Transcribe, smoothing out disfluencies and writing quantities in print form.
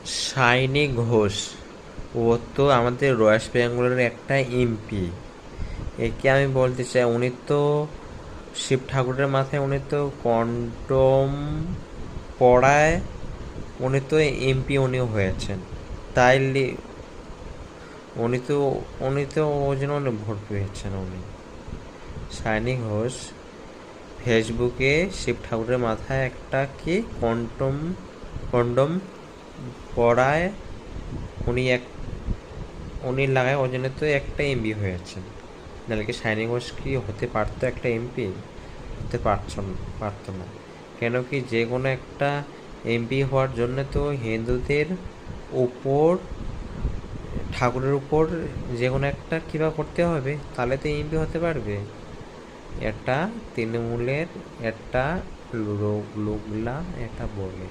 সায়নী ঘোষ, ও তো আমাদের ওয়েস্ট বেঙ্গলের একটা এমপি। একে আমি বলতে চাই, উনি তো শিব ঠাকুরের মাথায় উনি তো কন্ডম পড়ায়, উনি তো এমপি উনিও হয়েছেন। তাই উনি তো উনি তো ওই জন্য উনি ভোট পেয়েছেন উনি। সায়নী ঘোষ ফেসবুকে শিব ঠাকুরের মাথায় একটা কি কন্ডম পড়ায়, উনি এক উনি লাগায়, ওই জন্য তো একটা এমপি হয়েছেন। নাহলে কি সায়নী ঘোষ কি হতে পারতো একটা এমপি? হতে পারতো না। কেন কি, যে কোনো একটা এমপি হওয়ার জন্য তো হিন্দুদের উপর, ঠাকুরের উপর যে কোনো একটা কৃপা করতে হবে, তাহলে তো এমপি হতে পারবে। এটা তৃণমূলের একটা লোকলা এটা বলে।